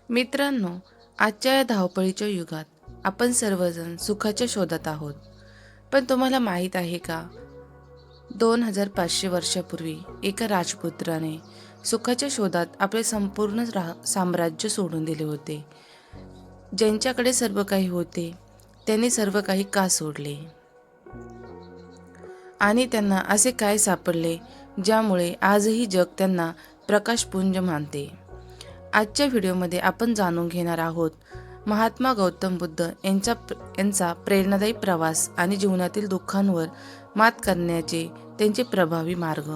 मित्रांनो, आजच्या या धावपळीच्या युगात आपण सर्वजण सुखाच्या शोधात आहोत. पण तुम्हाला माहीत आहे का, 2500 वर्षापूर्वी एका राजपुत्राने सुखाच्या शोधात आपले संपूर्ण साम्राज्य सोडून दिले होते. ज्यांच्याकडे सर्व काही होते त्यांनी सर्व काही का सोडले, आणि त्यांना असे काय सापडले ज्यामुळे आजही जग त्यांना प्रकाशपुंज मानते. आजच्या व्हिडिओमध्ये आपण जाणून घेणार आहोत महात्मा गौतम बुद्ध यांचा प्रेरणादायी प्रवास आणि जीवनातील दुःखांवर मात करण्याचे त्यांचे प्रभावी मार्ग.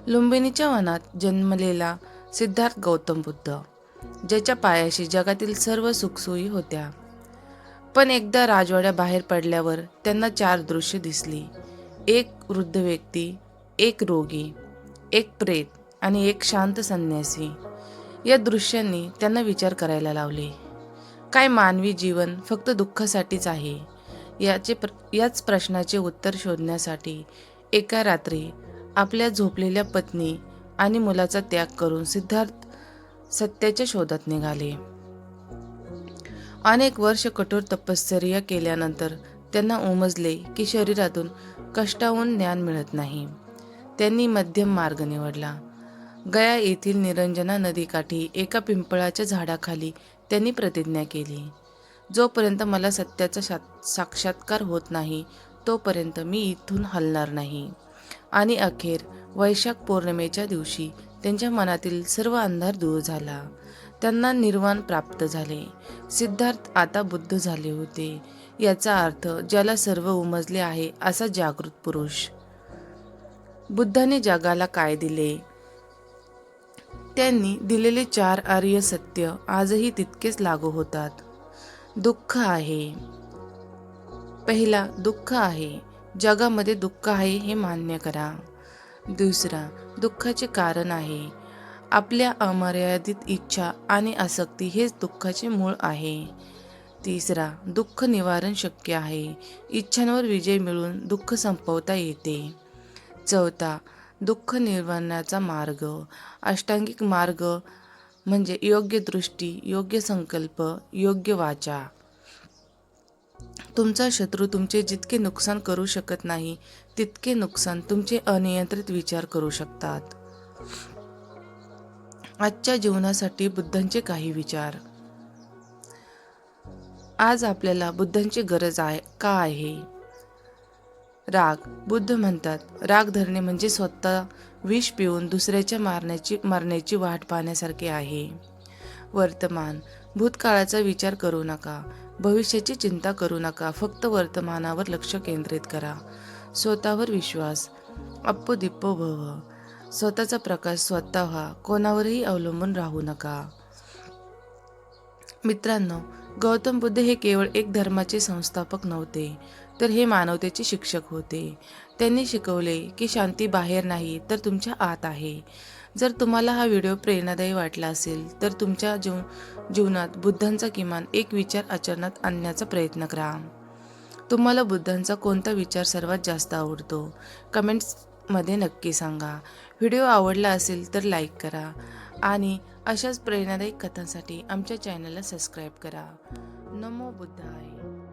लुंबिनीच्या वनात जन्मलेला सिद्धार्थ गौतम बुद्ध, ज्याच्या पायाशी जगातील सर्व सुखसोयी होत्या. पण एकदा राजवाड्याबाहेर पडल्यावर त्यांना 4 दृश्य दिसली. एक वृद्ध व्यक्ती, एक रोगी, एक प्रेत आणि एक शांत संन्यासी. या दृश्यांनी त्यांना विचार करायला लावले. काय मानवी जीवन फक्त दुःखासाठीच आहे? याच प्रश्नाचे उत्तर शोधण्यासाठी एका रात्री आपल्या झोपलेल्या पत्नी आणि मुलाचा त्याग करून सिद्धार्थ सत्याच्या शोधात निघाले. अनेक वर्ष कठोर तपश्चर्या केल्यानंतर त्यांना उमजले की शरीरातून कष्टाहून ज्ञान मिळत नाही. त्यांनी मध्यम मार्ग निवडला. गया येथील निरंजना नदीकाठी एका पिंपळाच्या झाडाखाली त्यांनी प्रतिज्ञा केली, जोपर्यंत मला सत्याचा साक्षात्कार होत नाही तोपर्यंत मी इथून हलणार नाही. आणि अखेर वैशाख पौर्णिमेच्या दिवशी त्यांच्या मनातील सर्व अंधार दूर झाला. त्यांना निर्वाण प्राप्त झाले. सिद्धार्थ आता बुद्ध झाले होते. याचा अर्थ ज्याला सर्व उमजले आहे असा जागृत पुरुष. बुद्धाने जगाला काय दिले? त्यांनी दिलेले 4 आर्य सत्य आजही तितकेच लागू होतात. दुःख आहे. पहिला, दुःख आहे. जगामध्ये दुःख आहे हे मान्य करा. दुसरा, दुःखाचे कारण आहे. आपल्या अमर्यादित इच्छा आणि आसक्ती हेच दुःखाचे मूळ आहे. तिसरा, दुःख निवारण शक्य आहे. इच्छांवर विजय मिळवून दुःख संपवता येते. चौथा, दुःख निवारणाचा मार्ग. अष्टांगिक मार्ग म्हणजे योग्य दृष्टी, योग्य संकल्प, योग्य वाचा. तुमचा शत्रू तुमचे जितके नुकसान करू शकत नाही तितके नुकसान तुमचे अनियंत्रित विचार करू शकतात. आजच्या जीवनासाठी बुद्धांचे काही विचार. आज आपल्याला बुद्धांची गरज का आहे? राग. बुद्ध म्हणतात, राग धरणे म्हणजे स्वतः विष पिऊन दुसऱ्याच्या मरण्याची वाट पाहण्यासारखे आहे. वर्तमान. भूतकाळाचा विचार करू नका, भविष्याची चिंता करू नका, फक्त वर्तमानावर लक्ष केंद्रित करा. स्वतःवर विश्वास. अप्पो दिप्पो भव. स्वतःचा प्रकाश स्वतः व्हा, कोणावरही अवलंबून राहू नका. मित्रांनो, गौतम बुद्ध हे केवळ एक धर्माचे संस्थापक नव्हते, तर हे मानवतेचे शिक्षक होते. त्यांनी शिकवले की शांती बाहेर नाही तर तुमच्या आत आहे. जर तुम्हाला हा व्हिडिओ प्रेरणादायी वाटला असेल तर तुमच्या जीवनात बुद्धांचा किमान एक विचार आचरणात आणण्याचा प्रयत्न करा. तुम्हाला बुद्धांचा कोणता विचार सर्वात जास्त आवडतो? कमेंट्समध्ये नक्की सांगा. व्हिडिओ आवडला असेल तर लाईक करा आणि अशाच प्रेरणादायी कथांसाठी आमच्या चॅनलला सबस्क्राईब करा. नमो बुद्धाय.